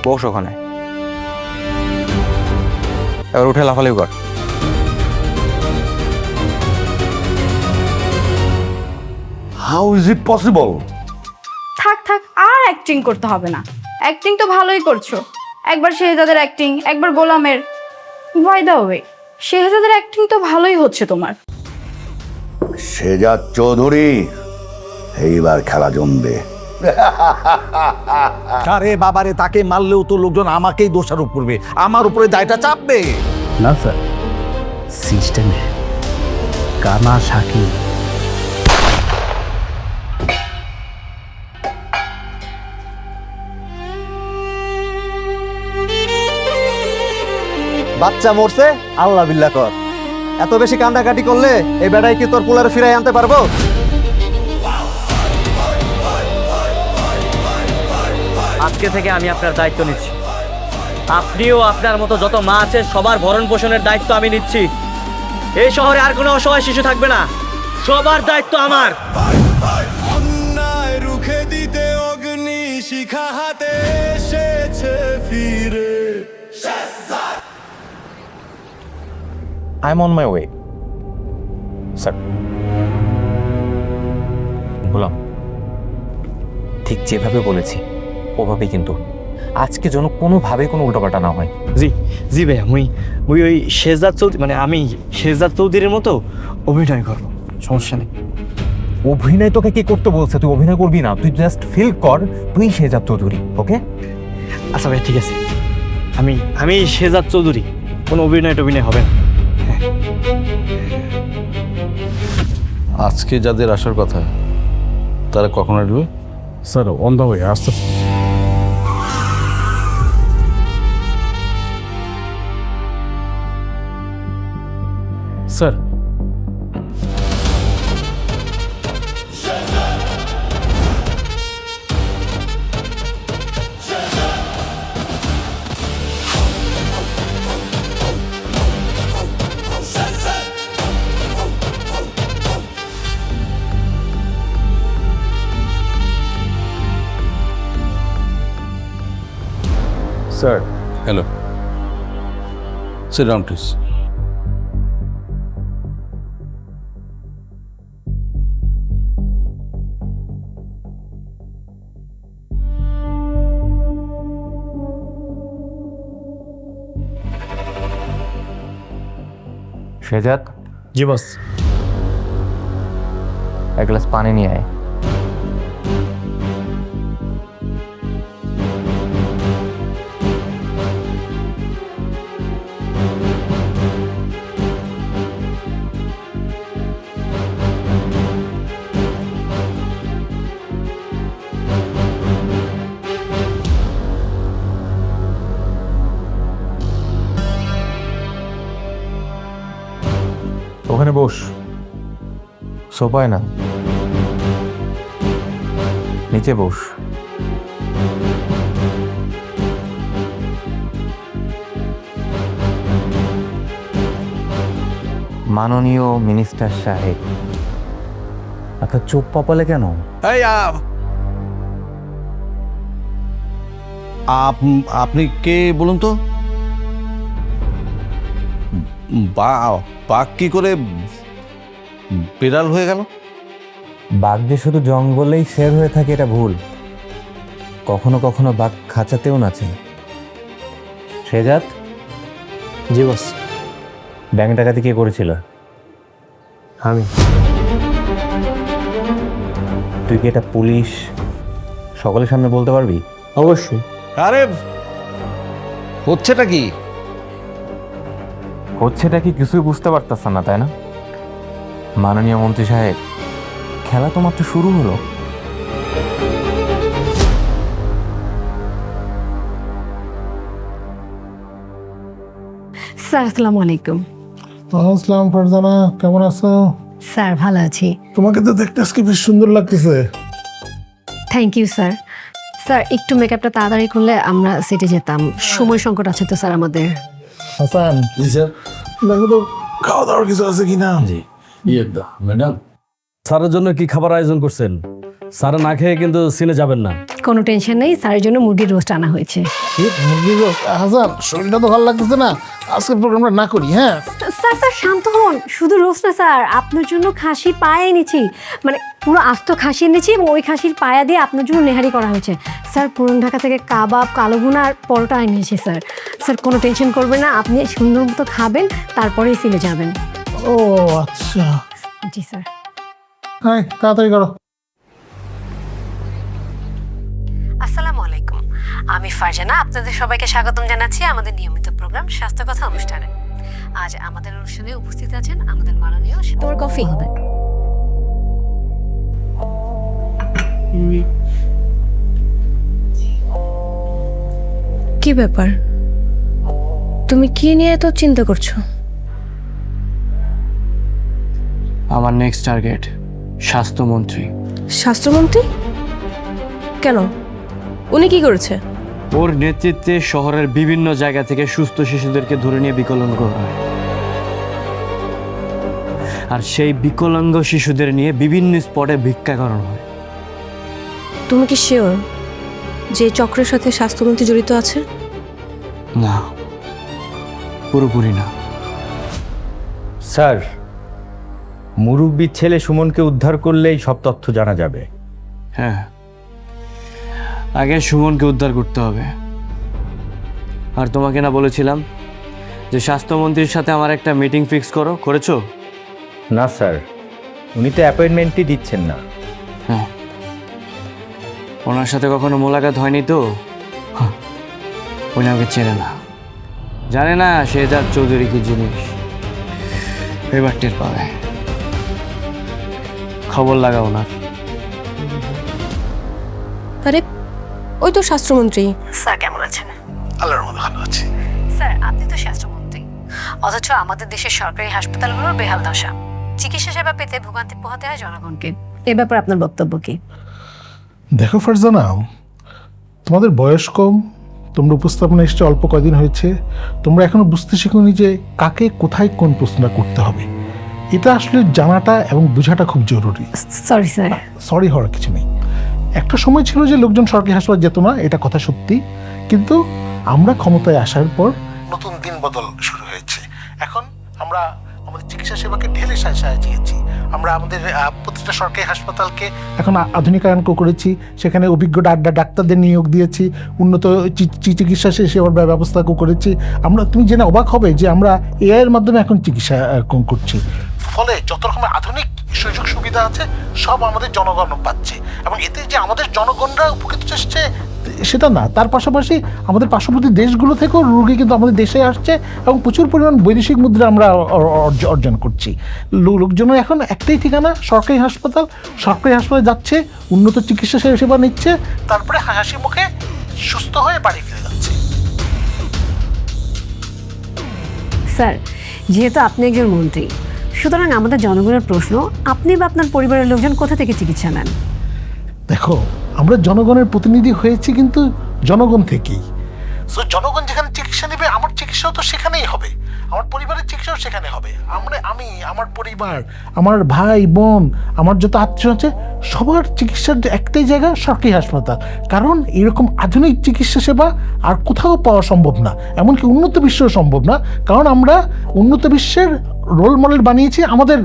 বস ওখানে, এবার উঠে লাফালাফি কর। How is it possible? থাক থাক, আর অ্যাক্টিং করতে হবে না। অ্যাক্টিং তো ভালোই করছো, একবার শেহজাদের অ্যাক্টিং, একবার গোলামের। বাই দ্য ওয়ে, শেহজাদের অ্যাক্টিং তো ভালোই হচ্ছে তোমার। শেহজাদ চৌধুরী, এইবার খেলা জমবে। আরে বাবারে, তাকে মারলেও তো লোকজন আমাকেই দোষারোপ করবে, আমার উপরে দায়টা চাপবে। না স্যার, সিস্টেমে কানা সাকি। বাচ্চা মরছে, আল্লাহ বিল্লাহ কর। এত বেশি কান্দাকাটি করলে এই বেড়াই কি তোর পোলারে ফিরাই আনতে পারবো? আজকে থেকে আমি আপনার দায়িত্ব নিচ্ছি। আপনিও আপনার মতো যত মা আছে সবার ভরণ পোষণের দায়িত্ব আমি নিচ্ছি। এই শহরে আর কোনো অসহায় শিশু থাকবে না, সবার দায়িত্ব আমার। অন্যায় রুখে দিতে অগ্নি শিখা হাতে এসেছে ফিরে। I am on my way sir. বললাম ঠিক যেভাবে বলেছি ওভাবেই, কিন্তু আজকে যেন কোনোভাবে কোনো উল্টোপাল্টা না হয়। জি জি ভাইয়া, মুই ওই শেহজাদ চৌধুরী, মানে আমি শেহজাদ চৌধুরীর মতো অভিনয় করবো, সমস্যা নেই। অভিনয় তোকে কি করতে বলছে? তুই অভিনয় করবি না, তুই জাস্ট ফিল কর তুই শেহজাদ চৌধুরী। ওকে আচ্ছা ভাইয়া, ঠিক আছে, আমি শেহজাদ চৌধুরী, কোনো অভিনয় টভিনয় হবে না। আজকে যাদের আসার কথা তারা কখন আসবে? স্যার অন দ্য ওয়ে, আসতে। Sir sir. Hello, sit down please. Shehzad, জি বস। এক গ্লাস পানি নিয়ে আয়। ওখানে বস, সোফায় না, নিচে বস। মাননীয় মিনিস্টার সাহেব, আপনার চোখ পাপালে কেন? এই আপনি কে বলুন তো? বাঘ কি করে বিড়াল হয়ে গেল? বাঘ যে শুধু জঙ্গলেই শের হয়ে থাকে এটা ভুল, কখনো কখনো বাঘ খাঁচাতেও নাচে। শেহজাদ। জি বস। ব্যাংক ডাকাতি কে করেছিল? আমি। তুই কি এটা পুলিশ সকলের সামনে বলতে পারবি? অবশ্যই। আরে হচ্ছেটা কি? হচ্ছেটা কি কিছুই বুঝতে পারতাছ না, তাই না? মাননীয় মন্ত্রী সাহেব, খেলা তো মাত্র শুরু হলো। স্যার আসসালামু আলাইকুম। আসসালাম ফারজানা, কেমন আছো? স্যার ভালো আছি। তোমাকে তো দেখতে আজকে বেশ সুন্দর লাগতেছে। Thank you sir. স্যার একটু মেকআপটা তাড়াতাড়ি করলে আমরা সেটে যেতাম, সময় সংকট আছে তো স্যার আমাদের। হাসান, জি স্যার। দেখো তো খাওয়া দাওয়ার কিছু আছে কিনা। জি ম্যাডাম, স্যারের জন্য কি খাবার আয়োজন করছেন? স্যার না খেয়ে কিন্তু সিনে যাবেন না। কোনো টেনশন নেই, স্যারের জন্য মুরগির রোস্ট আনা হয়েছে। হাসান, শরীরটা তো ভালো লাগতেছে না, আজকের প্রোগ্রামটা না করি। হ্যাঁ স্যার স্যার শান্ত হন, শুধু রোস্ট না স্যার, আপনার জন্য খাসির পায়া এনেছি, মানে পুরো আস্ত খাসি এনেছি এবং ওই খাসির পায়া দিয়ে আপনার জন্য নেহারি করা হয়েছে। স্যার পুরান ঢাকা থেকে কাবাব, কালো ভুনা আর পরোটা এনেছি স্যার। স্যার কোনো টেনশন করবেন না, আপনি সুন্দর মতো খাবেন, তারপরেই সিলে যাবেন। ও আচ্ছা, জি স্যার। হ্যাঁ তাড়াতাড়ি করো। আসসালামু আলাইকুম, আমি ফারজানা, আপনাদের সবাইকে স্বাগতম জানাচ্ছি আমাদের নিয়মিত প্রোগ্রাম স্বাস্থ্য কথা অনুষ্ঠানে। আজ আমাদের অনুষ্ঠানে উপস্থিত আছেন আমাদের মাননীয় তোমার কফি হবে। কি ব্যাপার, তুমি কি নিয়ে এত চিন্তা করছো? আমার নেক্সট টার্গেট স্বাস্থ্যমন্ত্রী। স্বাস্থ্যমন্ত্রী কেন? উনি কি করেছে? ওর নেতৃত্বে শহরের বিভিন্ন জায়গা থেকে সুস্থ শিশুদেরকে ধরে নিয়ে বিকলাঙ্গ করা হয়, আর সেই বিকলাঙ্গ শিশুদের নিয়ে বিভিন্ন স্পটে ভিক্ষা করানো হয়। তুমি কি শিওর যে এই চক্রের সাথে স্বাস্থ্যমন্ত্রী জড়িত আছে? না, পুরোপুরি না। স্যার, মুরব্বীর ছেলে সুমনকে উদ্ধার করলেই সব তথ্য জানা যাবে। হ্যাঁ, আগে সুমনকে উদ্ধার করতে হবে। আর তোমাকে না বলেছিলাম যে স্বাস্থ্যমন্ত্রীর সাথে আমার একটা মিটিং ফিক্স করেছো? না স্যার, উনি তো অ্যাপয়েন্টমেন্টই দিচ্ছেন না। হ্যাঁ, ওনার সাথে কখনো মোলাকাত হয়নি তো, উনি আমাকে চেনে না, জানে না শেহজাদ চৌধুরী কি জিনিস। এবার টের পাবে। খবর লাগা ওনার। আরে ওই তো স্বাস্থ্যমন্ত্রী। স্যার কেমন আছেন? আল্লাহর রহমতে ভালো আছি। স্যার আপনি তো স্বাস্থ্যমন্ত্রী, অথচ আমাদের দেশের সরকারি হাসপাতালগুলোর বেহাল দশা, চিকিৎসা সেবা পেতে ভোগান্তি পোহাতে হয় জনগণকে। এ ব্যাপারে আপনার বক্তব্য কি? দেখো ফারজানা, তোমাদের বয়স কম, তোমরা উপস্থাপনা এসছে অল্প কদিন হয়েছে, তোমরা এখনো বুঝতে শিখোনি যে কাকে কোথায় কোন প্রশ্নটা করতে হবে। এটা আসলে জানাটা এবং বোঝাটা খুব জরুরি। Sorry sir. সরি হওয়ার কিছু নেই। একটা সময় ছিল যে লোকজন সরকারি হাসপাতাল যেত না, এটা কথা সত্যি, কিন্তু আমরা ক্ষমতায় আসার পর নতুন দিন বদল শুরু হয়েছে। এখন আমরা আমাদের চিকিৎসা সেবাকে ঢেলে সাজিয়েছি। আমরা আমাদের প্রতিটা সরকারি হাসপাতালকে এখন আধুনিকায়ন করেছি, সেখানে অভিজ্ঞ ডাক্তারদের নিয়োগ দিয়েছি, উন্নত চিকিৎসা সেবার ব্যবস্থা করেছি। আমরা, তুমি জেনে অবাক হবে যে আমরা এআই এর মাধ্যমে এখন চিকিৎসা করছি। ফলে যত রকমের আধুনিক সুযোগ সুবিধা আছে সব আমাদের জনগণ পাচ্ছে, এবং এতে যে আমাদের জনগণরা উপকৃত হচ্ছে সেটা না, তার পাশাপাশি আমাদের পার্শ্ববর্তী দেশগুলো থেকেও রোগী কিন্তু আমাদের দেশে আসছে এবং প্রচুর পরিমাণ বৈদেশিক মুদ্রা আমরা অর্জন করছি। লোকজনের এখন একটাই ঠিকানা সরকারি হাসপাতাল। সরকারি হাসপাতালে যাচ্ছে, উন্নত চিকিৎসা সেবা নিচ্ছে, তারপরে হাসি মুখে সুস্থ হয়ে বাড়ি ফিরে যাচ্ছে। স্যার যেহেতু আপনি একজন মন্ত্রী, সুতরাং আমাদের জনগণের প্রশ্ন, আপনি বা আপনার পরিবারের লোকজন কোথা থেকে চিকিৎসা নেন? দেখো, আমরা জনগণের প্রতিনিধি হয়েছি কিন্তু জনগণ থেকেই। সো জনগণ যেখানে চিকিৎসা নেবে, আমার চিকিৎসাও তো সেখানেই হবে, আমার পরিবারের চিকিৎসাও সেখানে হবে। আমি, আমার পরিবার, আমার ভাই বোন, আমার যত আত্মীয় আছে, সবার চিকিৎসার একটাই জায়গা সরকারি হাসপাতাল। কারণ এরকম আধুনিক চিকিৎসা সেবা আর কোথাও পাওয়া সম্ভব না, এমনকি উন্নত বিশ্বেও সম্ভব না। কারণ আমরা উন্নত বিশ্বের রোল মডেল বানিয়েছি আমাদের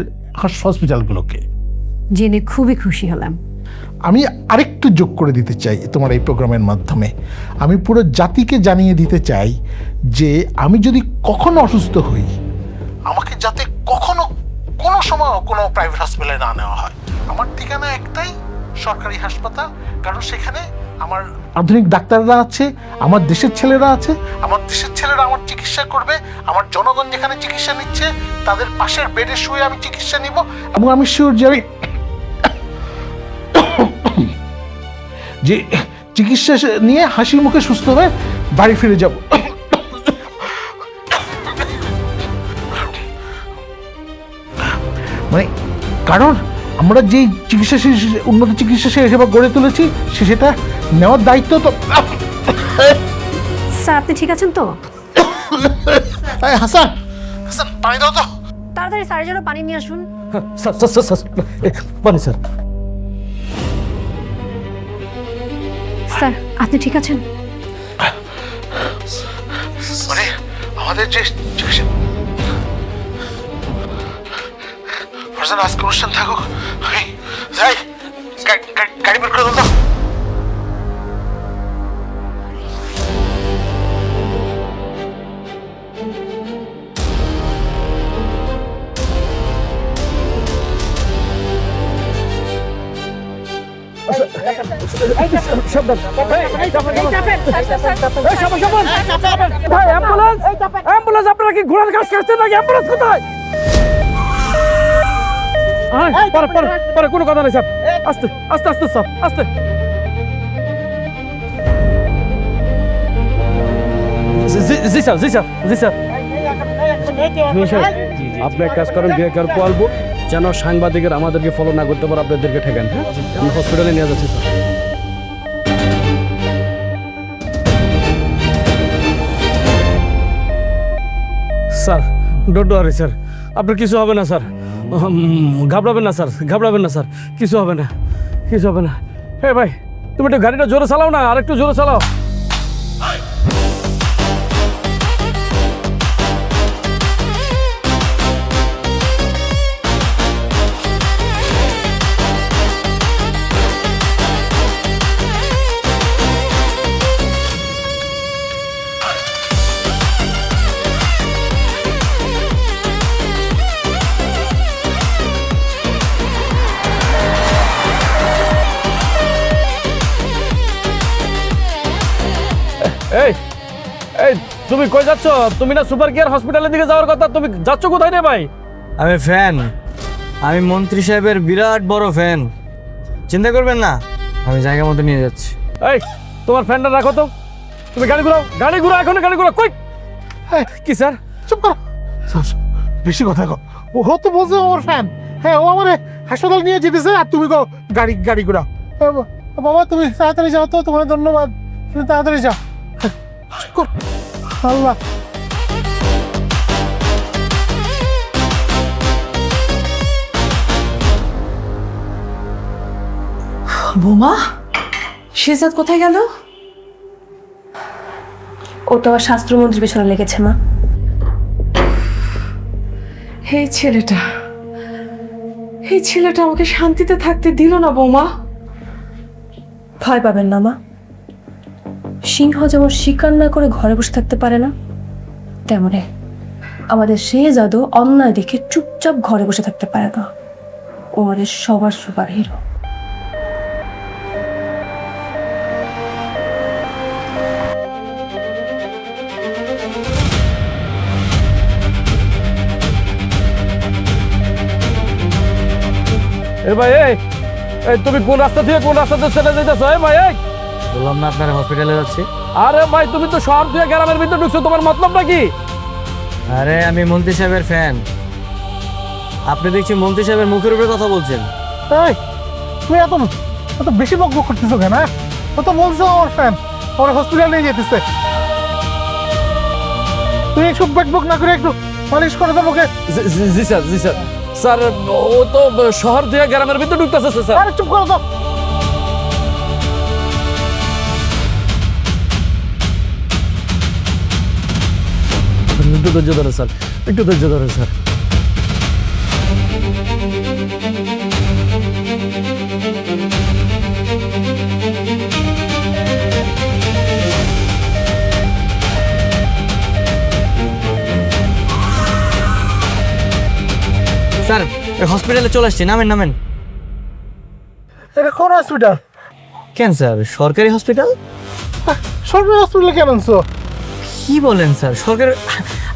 হসপিটালগুলোকে। জেনে খুবই খুশি হলাম। আমি আরেকটু যোগ করে দিতে চাই তোমার এই প্রোগ্রামের মাধ্যমে। আমি পুরো জাতিকে জানিয়ে দিতে চাই যে আমি যদি কখনো অসুস্থ হই, আমাকে যাতে কখনো কোনো সময় কোনো প্রাইভেট হসপিটালে না নেওয়া হয়। আমার ঠিকানা একটাই, সরকারি হাসপাতাল। কারণ সেখানে আমার আধুনিক ডাক্তাররা আছে, আমার দেশের ছেলেরা আছে, আমার দেশের ছেলেরা আমার চিকিৎসা করবে। আমার জনগণ যেখানে চিকিৎসা নিচ্ছে তাদের পাশের বেডে শুয়ে আমি চিকিৎসা নিব, এবং আমি শিওর যে আমি যে চিকিৎসা নিয়ে হাসি মুখে সুস্থ হয়ে বাড়ি ফিরে যাব। মানে কারণ আমরা যে চিকিৎসা উন্নত চিকিৎসা সেবা গড়ে তুলেছি সেটা নেওয়ার দায়িত্ব তো। স্যার আপনি ঠিক আছেন তো? হাসান, পানি দাও তো তাড়াতাড়ি, স্যারের জন্য পানি নিয়ে আসুন। পানি স্যার। স্যার আপনি ঠিক আছেন? মানে আমাদের যে ফারজান আজকে অনুষ্ঠান থাকুক, আমি যাই, গাড়ি বের করে দাও। অ্যাম্বুলেন্স আপনারা কি ঘোড়ার কাজ করছেন নাকি? অ্যাম্বুলেন্স কোথায়? পরে কোনো কথা নেই স্যার, আস্তে আস্তে আস্তে স্যার, আস্তে। জি স্যার, জি স্যার, জি স্যার। আপনি এক কাজ করেন, বিয়ে বলবো যেন সাংবাদিকের আমাদেরকে ফলো না করতে পারে, আপনাদেরকে ঠেকান। হ্যাঁ, আমি হসপিটালে নিয়ে যাচ্ছি sir. Sir don't worry sir, আপনার কিছু হবে না স্যার, ঘাবড়াবেন না স্যার, ঘাবড়াবেন না স্যার, কিছু হবে না, কিছু হবে না। হে ভাই, তুমি একটু গাড়িটা জোরে চালাও না, আর একটু জোরে চালাও। এই এই তুমি কই যাচ্ছ? তুমি না সুপার কেয়ার হসপিটালের দিকে যাওয়ার কথা, তুমি যাচ্ছ কোথায় রে ভাই? আমি ফ্যান, আমি মন্ত্রী সাহেবের বিরাট বড় ফ্যান, চিন্তা করবেন না, আমি জায়গা মতো নিয়ে যাচ্ছি। এই তোমার ফ্যানটা রাখো তো, তুমি গাড়ি ঘুরাও, গাড়ি ঘুরাও, এখন গাড়ি ঘুরাও। কই কি স্যার? চুপ কর স্যার, বেশি কথা কর। ও তো বলছে আমার ফ্যান। হ্যাঁ, ও আমার হাসপাতাল নিয়ে যেতেছে আর তুমি কো গাড়ি ঘোড়া। বাবা তুমি তাড়াতাড়ি যাও তো, তোমার ধন্যবাদ, তুমি তাড়াতাড়ি যাও। চুপ কর, আল্লাহ। বোমা, শেহজাদ কোথায় গেল? ও তো আর স্বাস্থ্যমন্ত্রীর পেছনে লেগেছে মা। এই ছেলেটা আমাকে শান্তিতে থাকতে দিল না বৌমা। ভয় পাবেন না মা, সিংহ যেমন শিকার না করে ঘরে বসে থাকতে পারে না, তেমনি আমাদের শেহজাদও অন্যায় দেখে চুপচাপ ঘরে বসে থাকতে পারে না। ও আমাদের সবার সুপার হিরো। এ ভাই, এই তুমি কোন রাস্তা থেকে কোন রাস্তাতে চলে যাইতেছো? এই ভাই, এই বললাম না আপনার হসপিটালে যাচ্ছি। আরে ভাই, তুমি তো শহর থেকে গ্রামের ভিতরে ঢুকছো, তোমার মতলবটা কি? আরে আমি মন্ত্রী সাহেবের ফ্যান, আপনি দেখছি মন্ত্রী সাহেবের মুখের উপরে কথা বলছেন। এই তুমি এত বেশি বকবক করতেছো কেন? ও তো বলছো আমার ফ্যান, ওরা হসপিটালে নিয়ে যেতেছে। তুই একটু বকবক না করে একটু মালিশ করে দাও ওকে। জি স্যার, জি স্যার। স্যার ও তো শহর থেকে গ্রামের ভিতরে ঢুকতেছে স্যার। আরে চুপ করো তো। একটু ধৈর্য ধরে স্যার, একটু ধৈর্য ধরে স্যার। স্যার হসপিটালে চলে আসছি, নামেন নামেন। এটা কোন হসপিটাল? কেন স্যার, সরকারি হসপিটাল। সরকারি হসপিটালে কেন আনছো? কি বলেন স্যার, সরকারি?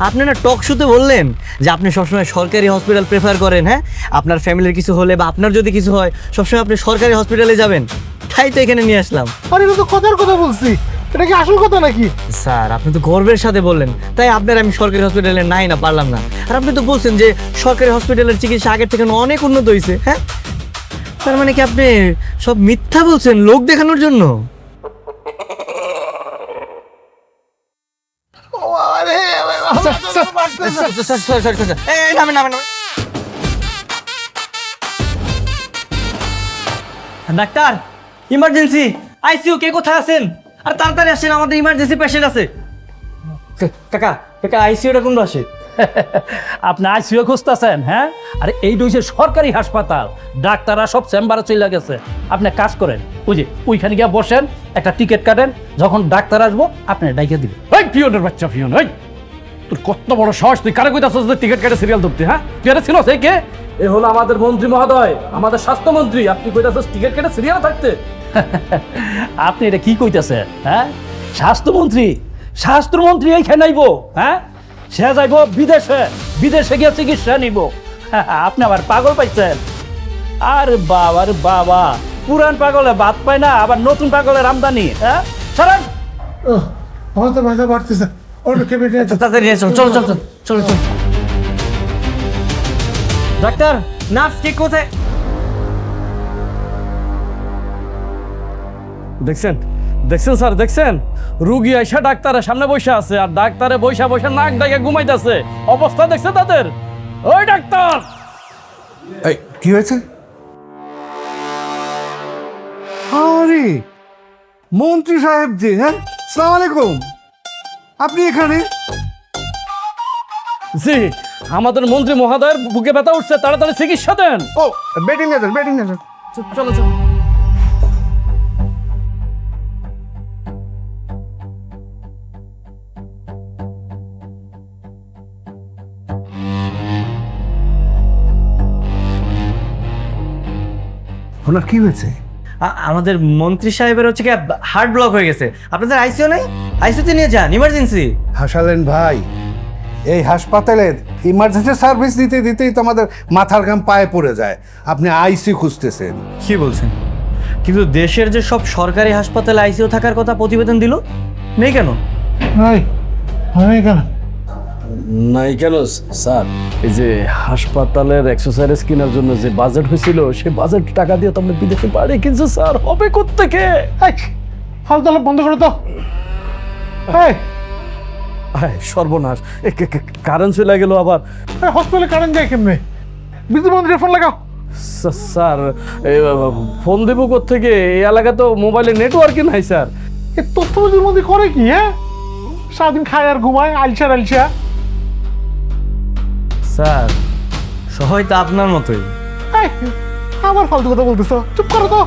আপনি না টক শোতে বললেন যে আপনি সবসময় সরকারি হসপিটাল প্রেফার করেন। হ্যাঁ, আপনার ফ্যামিলির কিছু হলে বা আপনার যদি কিছু হয় সবসময় আপনি সরকারি হসপিটালে যাবেন, তাই তো এখানে নিয়ে আসলাম। আরে এটা তো কথার কথা বলছি, এটা কি আসল কথা নাকি? স্যার আপনি তো গর্বের সাথে বললেন, তাই আপনার আমি সরকারি হসপিটালে নাই না পারলাম না। আর আপনি তো বলছেন যে সরকারি হসপিটালের চিকিৎসা আগের থেকে অনেক উন্নত হয়েছে। হ্যাঁ, তার মানে কি আপনি সব মিথ্যা বলছেন লোক দেখানোর জন্য? ডাক্তার, ইমার্জেন্সি, আইসিইউ কে কোথায় আছেন? আর তাড়াতাড়ি আসেন, আমাদের ইমার্জেন্সি পেশেন্ট আছে। কাকা কাকা, আইসিইউটা কোন পাশে? আপনি আইসিইউ খুঁজতেছেন? হ্যাঁ, আরে এই হইছে সরকারি হাসপাতাল, ডাক্তাররা সব চেম্বারে চলে গেছে। আপনি কাজ করেন, ওই যে ওইখানে গিয়ে বসেন, একটা টিকিট কাটেন, যখন ডাক্তার আসবো আপনি ডাইকে দিবেন। ওই পিয়নের বাচ্চা পিয়ন, ওই তোর কত বড় সাহস, তুই কারে কইতাছস যে টিকিট কাটে সিরিয়াল ধরতে? হ্যাঁ, তুই এটা ছিল সেই কে? এ হলো আমাদের মন্ত্রী মহোদয়, আমাদের স্বাস্থ্যমন্ত্রী। আপনি কইতাছস টিকিট কেটে সিরিয়াল থাকতে? আপনি এটা কি কইতাছেন? হ্যাঁ, স্বাস্থ্যমন্ত্রী, স্বাস্থ্যমন্ত্রী এইখানে আইব? হ্যাঁ, সে যাইব বিদেশে, বিদেশে গিয়ে চিকিৎসা নিব। আপনি আবার পাগল পাইছেন? আরে বাবা, আরে বাবা, পুরান পাগলে বাদ পায় না, আবার নতুন পাগলের আমদানি। হ্যাঁ, ছাড়েন। আমার তো মাথা বাড়তেছে, অন্য কেবিনে আছে। তাড়াতাড়ি চলো চলো চলো চলো চলো। ডাক্তার, নার্স কে কোথায়? দেখছেন দেখছেন স্যার, দেখছেন রুগী আইসা ডাক্তারের সামনে বসে আছে, আর ডাক্তারে বসে বসে নাক ডাকে ঘুমাইতেছে। অবস্থা দেখছে তাদের? ওই ডাক্তার, এই কি হয়েছে? আরে মন্ত্রী সাহেব জি, হ্যাঁ, সালাম আলাইকুম। আপনি এখানে? জি, আমাদের মন্ত্রী মহোদয়ের বুকে ব্যথা উঠছে, তাড়াতাড়ি চিকিৎসা দেন। ও, বেটিং নেন, বেটিং নেন। চলো চলো। ওনার কি হয়েছে? আমাদের মন্ত্রী সাহেবের হচ্ছে কি হার্ট ব্লক হয়ে গেছে। আপনাদের আইসিইউ নাই? আইসিইউতে নিয়ে যান, ইমার্জেন্সি। হাসালেন ভাই, এই হাসপাতালের ইমার্জেন্সি সার্ভিস দিতে দিতেই তো আমাদের মাথার ঘাম পায়ে পড়ে যায়। আপনি আইসিইউ খুঁজতেছেন? কি বলছেন? কিন্তু দেশের যে সব সরকারি হাসপাতালে আইসিইউ থাকার কথা প্রতিবেদন দিল, নেই কেন? নাই, আমি কেন? নাই কেন স্যার? এই যে হাসপাতালের এক্সারসাইজ কেনার জন্য যে বাজেট হয়েছিল, সে বাজেট টাকা দিয়ে তো আমরা বিদেশে পাড়ি কিনছি স্যার। হবে কোত্থেকে? ফালতু বন্ধ করো তো। সর্বনাশ, কারেন্ট চলে গেল আবার। হসপিটালে কারেন্ট যায় কেমনে? বিদ্যুৎ মন্ত্রী ফোন লাগাও। স্যার, ফোন দেবো কোত্থেকে? এই এলাকা তো মোবাইলে নেটওয়ার্কই নাই স্যার। এ তথ্যমন্ত্রীর মধ্যে করে কি? হ্যাঁ, সারাদিন খায় আর ঘুমায়, আলসা আলসা। স্যার, সবাই তো আপনার মতোই। আমার ফালতু কথা বলতেছো, চুপ করো তো।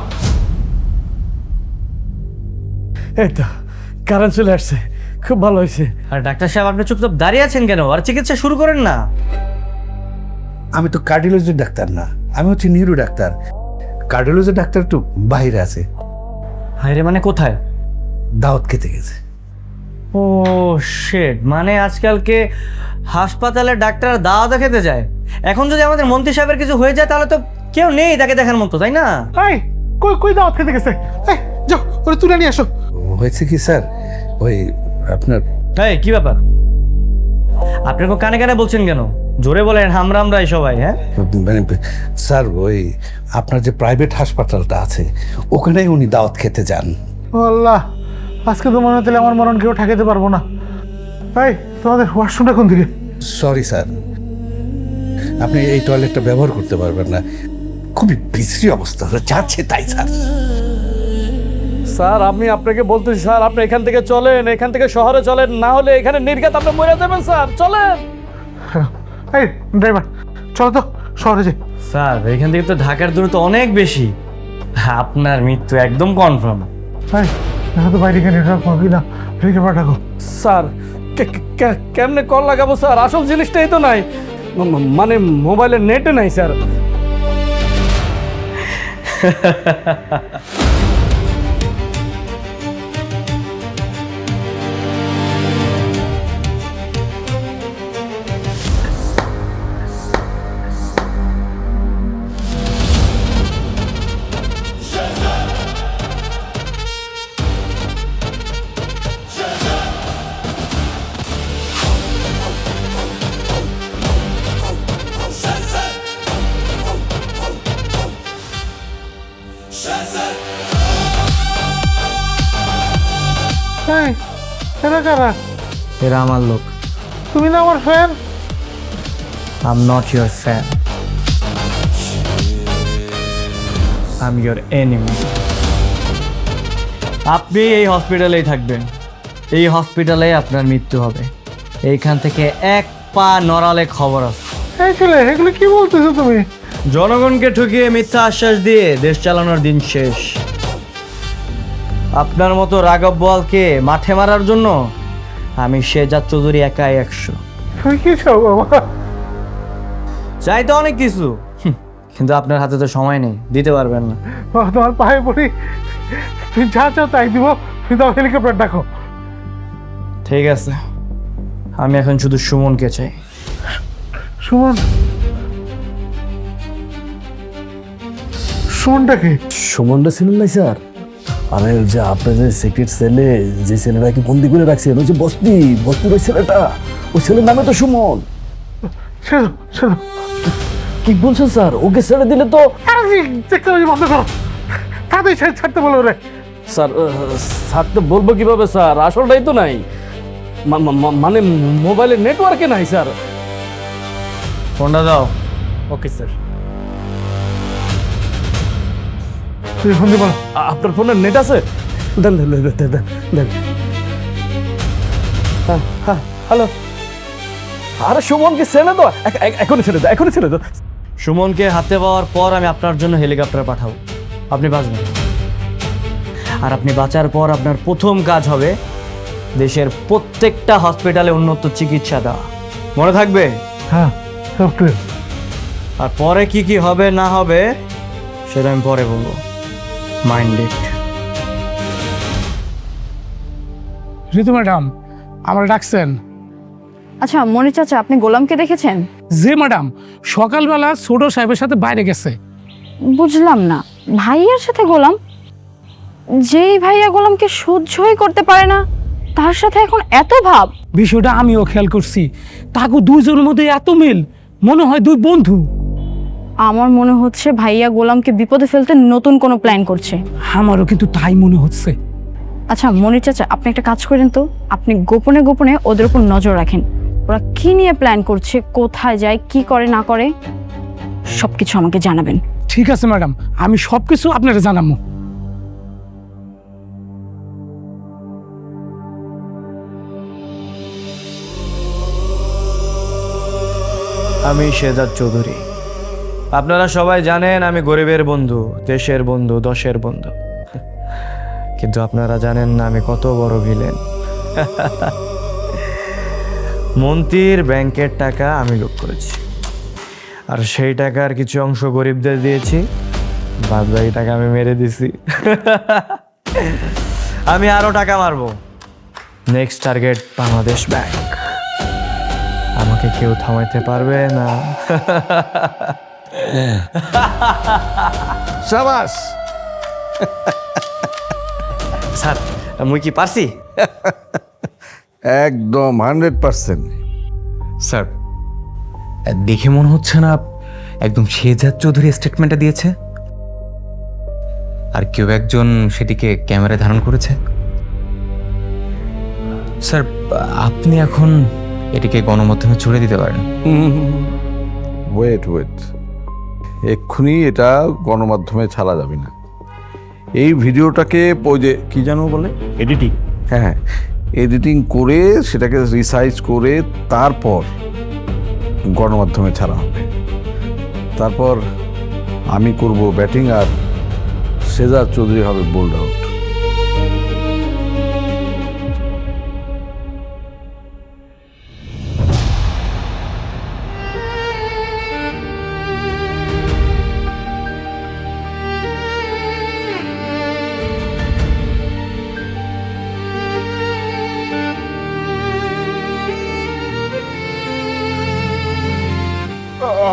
এই তো কারেন্ট চলে আসছে, খুব ভালো হয়েছে। আর ডাক্তার সাহেব, আপনি চুপচাপ দাঁড়িয়ে আছেন কেন? আর চিকিৎসা শুরু করেন না। আমি তো কার্ডিওলজির ডাক্তার না, আমি হচ্ছে নিউরো ডাক্তার। কার্ডিওলজির ডাক্তার একটু বাইরে আছে। হায়রে, মানে কোথায়? দাওয়াত খেতে গেছে। ও শিট, মানে আজকালকে হাসপাতালে ডাক্তার দাওয়াত খেতে যায়। এখন যদি আমাদের মন্ত্রী সাহেবের কিছু হয়ে যায়, তাহলে তো কেউ নেই তাকে দেখার মতো, তাই না? কই কই দাওয়াত খেতে গেছে? যাও, ওরে তুলে নিয়ে আসো। হয়েছে কি স্যার, ওই আপনার কি ব্যাপার? আপনি কানে কানে বলছেন কেন? জোরে বলেন, আমরাই সবাই। হ্যাঁ মানে স্যার, ওই আপনার যে প্রাইভেট হাসপাতালটা আছে, ওখানেই উনি দাওয়াত খেতে যান। আল্লাহ, আজকে তো মনে হচ্ছে আমার মরণ কেউ ঠেকাতে পারবো না। তোমাদের ওয়াশরুমটা কোন দিকে? সরি স্যার, আপনি এই টয়লেটটা ব্যবহার করতে পারবেন না, খুবই বিশ্রী অবস্থা যাচ্ছে তাই। স্যার স্যার, আমি আপনাকে বলতেছি স্যার, আপনি এখান থেকে চলেন, এখান থেকে শহরে চলেন, না হলে এখানে নির্ঘাত আপনি মরে যাবেন স্যার। চলেন। এই ড্রাইভার, চলো তো শহরে যাই। স্যার, এখান থেকে তো ঢাকার দূরত্ব অনেক বেশি, আপনার মৃত্যু একদম কনফার্ম। দেখা তো বাইরে নেটওয়ার্ক পাবি না, রেখে পাঠাবো। স্যার, কেমনে কল লাগাবো স্যার? আসল জিনিসটাই তো নাই, মানে মোবাইলের নেটে নাই স্যার। এরা কারা? এরা আমার লোক। তুমি না আমার fan? I'm not your fan. I'm your enemy. আপনি এই হসপিটালেই থাকবেন, এই হসপিটালে আপনার মৃত্যু হবে। এইখান থেকে এক পা নড়ালে খবর আছে। এই ছেলে এগুলো কি বলতেছো তুমি? জনগণকে ঠকিয়ে মিথ্যা আশ্বাস দিয়ে দেশ চালানোর দিন শেষ। আপনার মতো রাঘব বোয়ালকে মাঠে মারার জন্য আমি শেহজাদ চৌধুরী একাই 100। তুমি কি চাও বাবা? চাই তো অনেক কিছু, কিন্তু আপনার হাতে তো সময় নেই, দিতে পারবেন না। তোমার পায়ে পড়ি, তুমি যা চাও তাই দিব, তুমি দাও হেলিকপ্টার ডাকো। ঠিক আছে, আমি এখন শুধু সুমনকে চাই। সুমন? সুমনটা কি? সুমনটা ছিলেন নাই স্যার? আরে যে আপনার যে সিক্রেট সেলে যে ছেলেটাকে বন্দি করে রাখছেন, ওই যে বস্তির ওই ছেলেটা, ওই ছেলের নামে তো সুমন। ছেড়ে ছেড়ে। কি বলছেন স্যার? ওকে ছেড়ে দিলে তো? বন্ধ করো, তাদের ছাড়তে বলো রে। স্যার ছাড়তে বলবো কিভাবে স্যার? আসলটাই তো নাই, মানে মোবাইলের নেটওয়ার্কে নাই স্যার। ফোনটা দাও। Okay sir. তুই ফোন দিয়ে বলো। আপনার ফোনে নেট আছে? দেন দেন দেন দেন দেন দেন। হ্যাঁ হ্যাঁ, হ্যালো। আরে সুমনকে ছেড়ে দাও, এখনই ছেড়ে দাও, এখনই ছেড়ে দাও। সুমনকে হাতে পাওয়ার পর আমি আপনার জন্য হেলিকপ্টার পাঠাবো, আপনি বাঁচবেন। আর আপনি বাঁচার পর আপনার প্রথম কাজ হবে দেশের প্রত্যেকটা হসপিটালে উন্নত চিকিৎসা দেওয়া, মনে থাকবে? হ্যাঁ, সব ক্লিয়ার। আর পরে কি কি হবে না হবে সেটা আমি পরে বলবো। Mind it. ঋতু ম্যাডাম, আমার ডাকছেন? আচ্ছা মনির চাচা, আপনি গোলামকে দেখেছেন? জি ম্যাডাম, সকালবেলা ছোট সাহেবের সাথে বাইরে গেছে। বুঝলাম না, ভাইয়ার সাথে গোলাম? যেই ভাইয়া গোলামকে সহ্যই করতে পারে না, তার সাথে এখন এত ভাব? বিষয়টা আমিও খেয়াল করছি, তাকে দুইজনের মধ্যে এত মিল, মনে হয় দুই বন্ধু। আমার মনে হচ্ছে ভাইয়া গোলামকে বিপদে ফেলতে নতুন কোনো প্ল্যান করছে। আমারও কিন্তু তাই মনে হচ্ছে। আচ্ছা মনির চাচা, আপনি একটা কাজ করেন তো, আপনি গোপনে গোপনে ওদের উপর নজর রাখেন। ওরা কি নিয়ে প্ল্যান করছে, কোথায় যায়, কি করে না করে, সবকিছু আমাকে জানাবেন। ঠিক আছে ম্যাডাম, আমি সবকিছু আপনারা জানাবো। আমি শেহজাদ চৌধুরী। আপনারা সবাই জানেন আমি গরিবের বন্ধু, দেশের বন্ধু, দশের বন্ধু। কিন্তু আপনারা জানেন না আমি কত বড় ভিলেন। মন্ত্রীর ব্যাংকের টাকা আমি লুট করেছি, আর সেই টাকার কিছু অংশ গরিবদের দিয়েছি, বাদ বাকি টাকা আমি মেরে দিছি। আমি আরো টাকা মারবো। Next target Bangladesh bank. আমাকে কেউ থামাইতে পারবে না। শাবাশ। স্যার মুই কি পারছি? একদম 100%। স্যার দেখে মনে হচ্ছে না একদম শেহজাদ চৌধুরী স্টেটমেন্টটা দিয়েছে, আর কেউ একজন সেটিকে ক্যামেরায় ধারণ করেছে। স্যার আপনি এখন এটিকে গণমাধ্যমে ছড়িয়ে দিতে পারেন। ওয়েট এক্ষুনি এটা গণমাধ্যমে ছাড়া যাবে না। এই ভিডিওটাকে ওই যে কি জানো বলে এডিটিং, হ্যাঁ এডিটিং করে সেটাকে রিসাইজ করে তারপর গণমাধ্যমে ছাড়া হবে। তারপর আমি করব ব্যাটিং আর শেহজাদ চৌধুরী হবে বোল্ড আউট।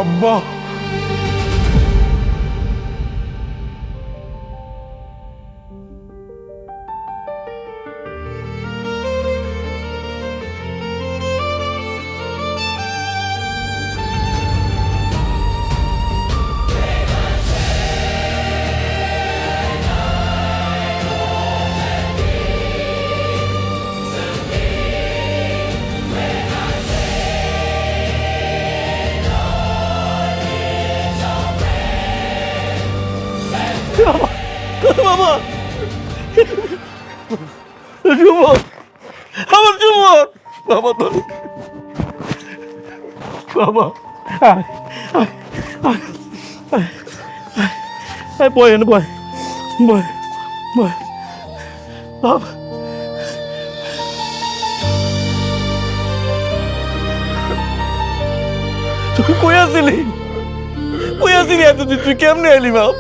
আব্বা, সুমন, আমার সুমন, বাবা ধরে, বাবা বয় বয় বয় বয় বাবা। তুই কই আসিলি? কই আসিলি এতদিন? তুই কেমনে এলি বাপ?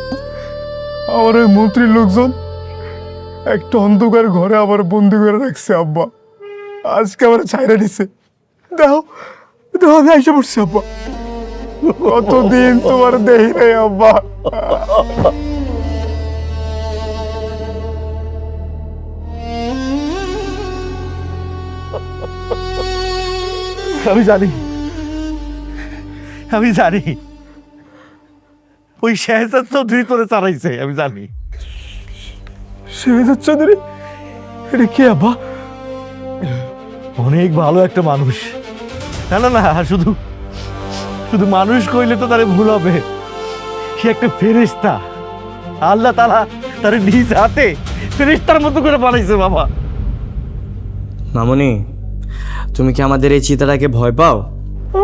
আমার ওই মন্ত্রীর লোকজন একটা অন্ধকার ঘরে আবার বন্দি করে রাখছে আব্বা। আজকে আমার ছাইরা দিছে। দাও দাও, আমি আইসা পড়ছি আব্বা। কতদিন তোমার দেহি নাই আব্বা। আমি জানি, আমি জানি ওই শেহজাদ চৌধুরী তোরে চালাইছে, আমি জানি। শেহজাদ চৌধুরী? এটা কে আব্বা? অনেক ভালো একটা মানুষ। না না না, শুধু শুধু মানুষ কইলে তো তারে ভুল হবে। সে একটা ফেরেশতা। আল্লাহ তাআলা তারে নিজ হাতে ফেরেশতার মতো করে বানাইছে বাবা। মামুনি, তুমি কি আমাদের এই চিতাটাকে ভয় পাও?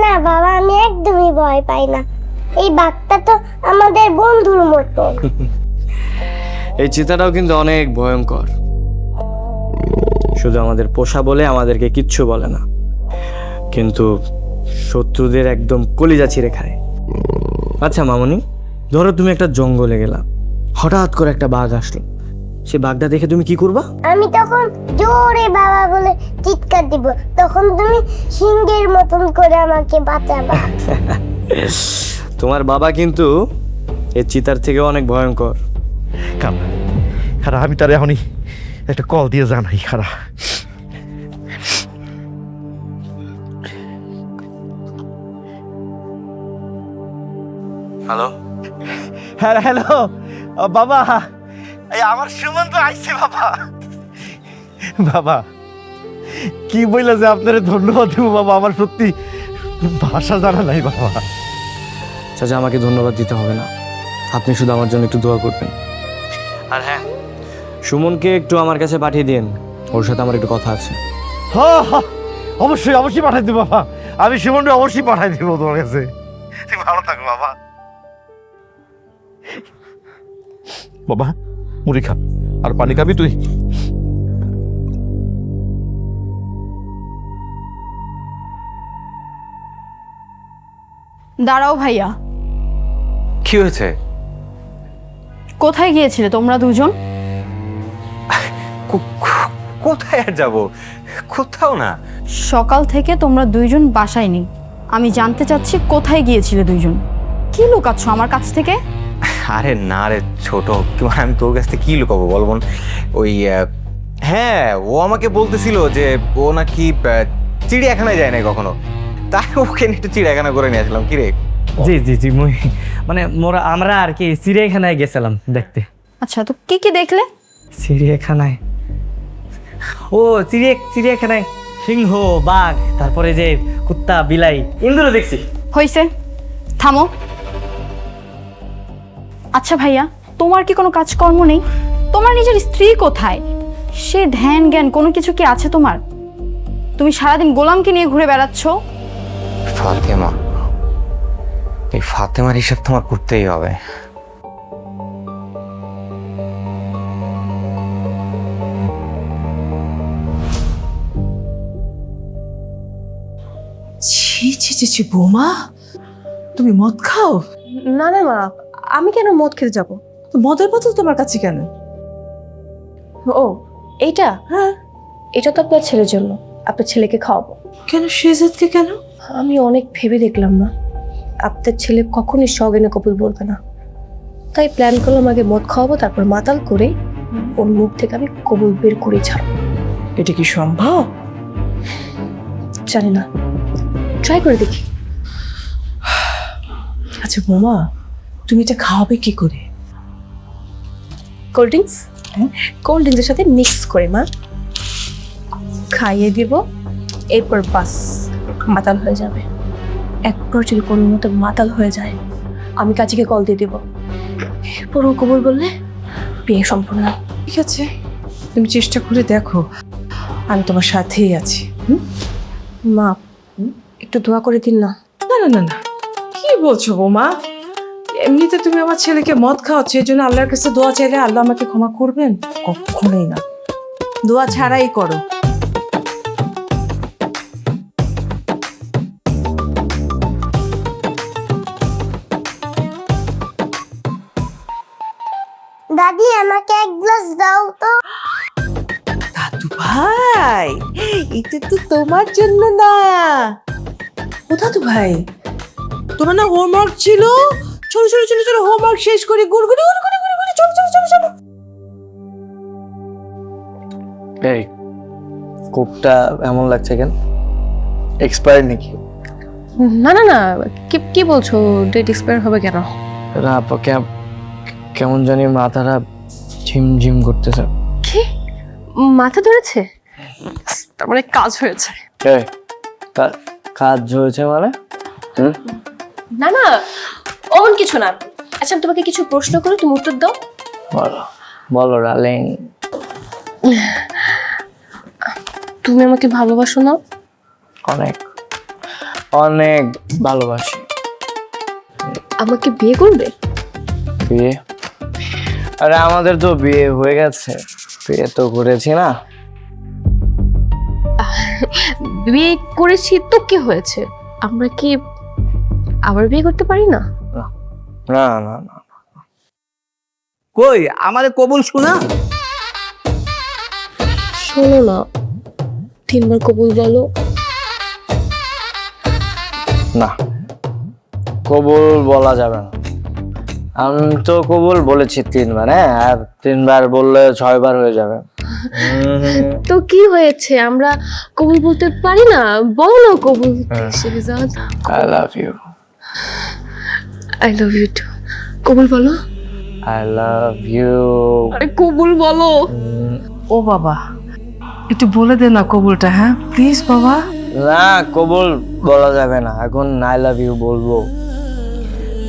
না বাবা, আমি একদমই ভয় পাই না। এই বাঘটা তো আমাদের বন্ধুর মতো। এই চিতাটাও কিন্তু অনেক ভয়ঙ্কর। শুধু আমাদের পোষা বলে আমাদেরকে কিচ্ছু বলে না, কিন্তু শত্রুদের একদম কলিজা ছিঁড়ে খায়। আচ্ছা মামুনি, ধরো তুমি একটা জঙ্গলে গেলা, হঠাৎ করে একটা বাঘ আসলো, সে বাঘটা দেখে তুমি কি করবা? আমি তখন জোরে বাবা বলে চিৎকার দিব, তখন তুমি সিংহের মতন করে আমাকে বাঁচাবা। তোমার বাবা কিন্তু এই চিতার থেকে অনেক ভয়ঙ্কর। কারণ আমি তারে এখনই একটা কল দিয়ে জানাই। খারা হ্যালো, হ্যাঁ হ্যালো বাবা, এই আমার সুমন তো আইছে বাবা। বাবা কি বইলা যে আপনারে ধন্যবাদ দেবো বাবা, আমার সত্যি ভাষা জানা নাই বাবা। চাচা, আমাকে ধন্যবাদ দিতে হবে না, আপনি শুধু আমার জন্য একটু দোয়া করবেন। আর হ্যাঁ, সুমনকে একটু আমার কাছে পাঠিয়ে দিন, ওর সাথে আমার একটু কথা আছে। হ্যাঁ হ্যাঁ, অবশ্যই অবশ্যই পাঠাই দেবো বাবা, আমি সুমনকে অবশ্যই পাঠাই দেবো তোমার কাছে। তুমি ভালো থাকো বাবা। বাবা মুড়ি খা, আর পানি খাবি তুই? দাঁড়াও ভাইয়া, কি হয়েছে? কোথায় গিয়েছিলে তোমরা দুজন? কোথায় আর যাব? কোথাও না। সকাল থেকে তোমরা দুইজন বাসায় নেই। আমি জানতে চাচ্ছি কোথায় গিয়েছিলে দুইজন? কি লুকাচ্ছ আমার কাছ থেকে? আরে না রে ছোট, আমি তোর কাছ থেকে কি লুকাবো বল বোন? ওই হ্যাঁ, ও আমাকে বলতেছিল যে ও নাকি চিড়িয়াখানায় যায় নাই কখনো, তাই ওকে একটু চিড়িয়াখানা করে নিয়ে আসলাম। কি রে? জি জি জি, মানে আমরা আর কি চিড়িয়াখানায় গেছিলাম দেখতে। আচ্ছা, তো কি কি দেখলে? চিড়িয়াখানায়? ও চিড়িয়াখানায় সিংহ, বাঘ, তারপরে যে কুত্তা, বিলাই, ইন্দুর দেখছি। হইছে, থামো। আচ্ছা ভাইয়া, তোমার কি কোনো কাজকর্ম নেই? তোমার নিজের স্ত্রী কোথায়? সে ধ্যান জ্ঞান কোনো কিছু কি আছে তোমার? তুমি সারাদিন গোলামকে নিয়ে ঘুরে বেড়াচ্ছ। ফাতেমা, এই ফাতেমার হিসাব তোমার করতেই হবে। ছি ছি ছি ছি, বৌমা তুমি মদ খাও? না না মা, আমি কেন মদ খেতে যাব? তো মদের বোতল তোমার কাছে কেন? ও এইটা? হ্যাঁ, এটা তো আপনার ছেলের জন্য, আপনার ছেলেকে খাওয়াবো। কেন শেহজাদকে কেন? আমি অনেক ভেবে দেখলাম না, আপনার ছেলে কখনই সগেনে কবুল বলবে না, তাই প্ল্যান করলাম আগে মদ খাওয়াবো, তারপর মাতাল করে ওর মুখ থেকে আমি কবুল বের করে ছাড়বো। এটা কি সম্ভব? জানি না, ট্রাই করে দেখি। আচ্ছা বৌমা, তুমি এটা খাওয়াবে কি করে? কোল্ড ড্রিঙ্কস, কোল্ড ড্রিঙ্কসের সাথে মিক্স করে মা খাইয়ে দিব, এরপর বাস মাতাল হয়ে যাবে। একবার যদি কোনো মতো মাতাল হয়ে যায়, আমি কাজীকে কল দিয়ে দিব, এরপর ও কবুল বললে বিয়ে সম্পূর্ণ। ঠিক আছে, তুমি চেষ্টা করে দেখো। আমি তোমার সাথেই আছি। মা একটু দোয়া করে দিন না। না না না না, কি বলছো বৌমা? এমনিতে তুমি আমার ছেলেকে মদ খাওয়াচ্ছ, এই জন্য আল্লাহর কাছে দোয়া চাইলে আল্লাহ আমাকে ক্ষমা করবেন? কখনোই না, দোয়া ছাড়াই করো। দাদি আমাকে এক গ্লাস দাও তো। দাদু ভাই, এটা তো তোমার জন্য না। ও দাদু ভাই, তোমার না হোমওয়ার্ক ছিল? চলো চলো চলো চলো, হোমওয়ার্ক শেষ করে গুড়গুড়ি গুড়গুড়ি গুড়গুড়ি, চলো চলো চলো চলো। এই কোকটা এমন লাগছে কেন? এক্সপায়ার নাকি? না না না, কি বলছো? ডেট এক্সপায়ার হবে কেন? না কেমন জানি মাথাটা ঝিমঝিম করতেছে। কি মাথা ধরেছে? তার মানে কাজ হয়েছে। এই কাজ হয়েছে মানে? না না, অমন কিছু না। আচ্ছা আমি তোমাকে কিছু প্রশ্ন করি, তুমি উত্তর দাও। বলো বলো ডার্লিং। তুমি আমাকে ভালোবাসো না? অনেক অনেক ভালোবাসি। আমাকে বিয়ে করবে? বিয়ে? আরে আমাদের তো বিয়ে হয়ে গেছে, বিয়ে তো করেছি না। বিয়ে করেছি তো কি হয়েছে? আমরা কি আবার বিয়ে করতে পারি না? না না না। কই আমাদের কবুল শোনা? শোনো না, 3 বার কবুল বলো। না, কবুল বলা যাবে না। আমি তো কবুল বলেছি 3 বার, হ্যাঁ, আর 3 বার বললে 6 বার হয়ে যাবে। তো কি হয়েছে? আমরা কবুল বলতে পারি না? বলো না কবুল। Shehzad, I love you. I love you too. কবুল বলো। I love you. আরে কবুল বলো। ও বাবা, একটু বলে দে না কবুলটা, হ্যাঁ প্লিজ বাবা। না, কবুল বলা যাবে না, এখন আই লাভ ইউ বলবো।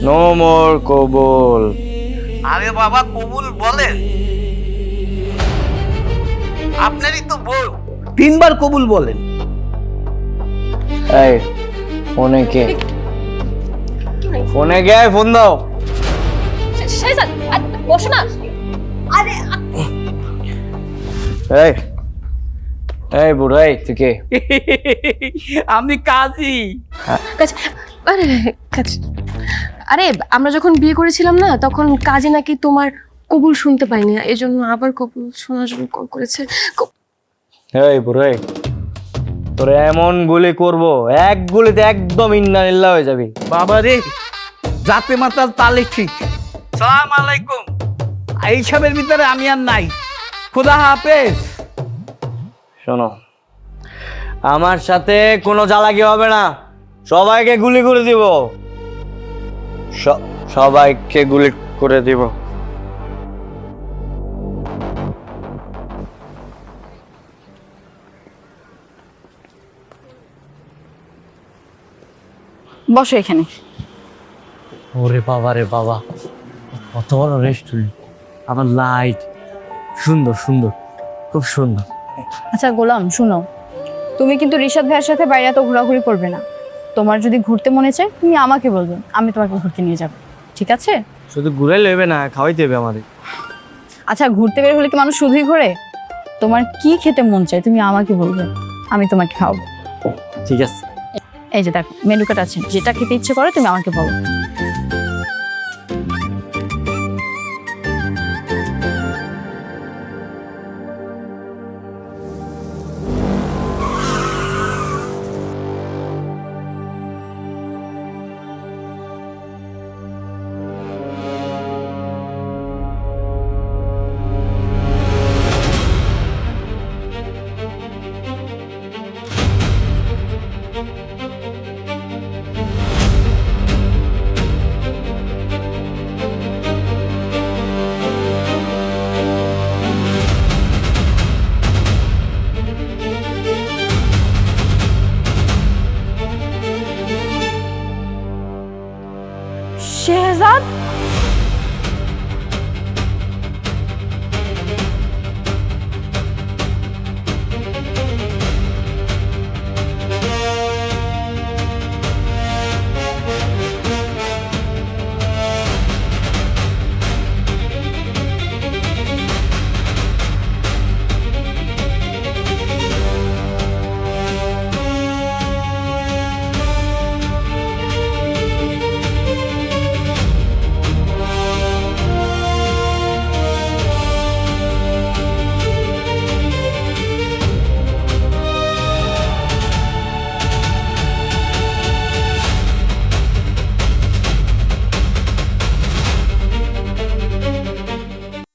নো মোর কবুল। আরে বাবা কবুল বলেন, আপনারই তো বউ। 3 বার কবুল বলেন। এই ফোনে কে? ফোনে কে? ফোন দাও। শেহজাদ বসো না। আরে এই এই বুড়ো, এই তুই কে? আমি কাজী। আরে কাজী, আরে আমরা যখন বিয়ে করেছিলাম না, তখন কাজী নাকি তোমার কবুল শুনতে পাইনি, এই জন্য আবার কবুল শোনার জন্য কল করেছে। এই বুড়ো, এই তোরে এমন গুলি করব, এক গুলিতে একদম ইন্নালিল্লাহ হয়ে যাবি। বাবা রে, জাতে মাতাল তালে ঠিক। সালাম আলাইকুম। এইসবের ভিতরে আমি আর নাই। খোদা হাফেজ। শোনো, আমার সাথে কোনো জ্বালাকি হবে না, সবাইকে গুলি করে দিব, সবাইকে গুলি করে দিব। বসো এখানে। ওরে বাবা রে বাবা, কত বড় রেস্টুরেন্ট, আমার লাইট, সুন্দর সুন্দর, খুব সুন্দর। আচ্ছা গোলাম, শুনো, তুমি কিন্তু রিশাদ ভাইয়ের সাথে বাইরে এত ঘোরাঘুরি করবে না। তোমার যদি ঘুরতে মনে চায় তুমি আমাকে বলবে, আমি তোমাকে ঘুরতে নিয়ে যাব, ঠিক আছে? শুধু ঘুরে লেবে না, খাওয়াইতে হবে আমাদের। আচ্ছা ঘুরতে বের হলে কি মানুষ শুধুই ঘোরে? তোমার কি খেতে মন চায় তুমি আমাকে বলবে, আমি তোমাকে খাওয়াবো। ঠিক আছে। এই যে দেখো মেনু কার্ড আছে, যেটা খেতে ইচ্ছে করে তুমি আমাকে বলো।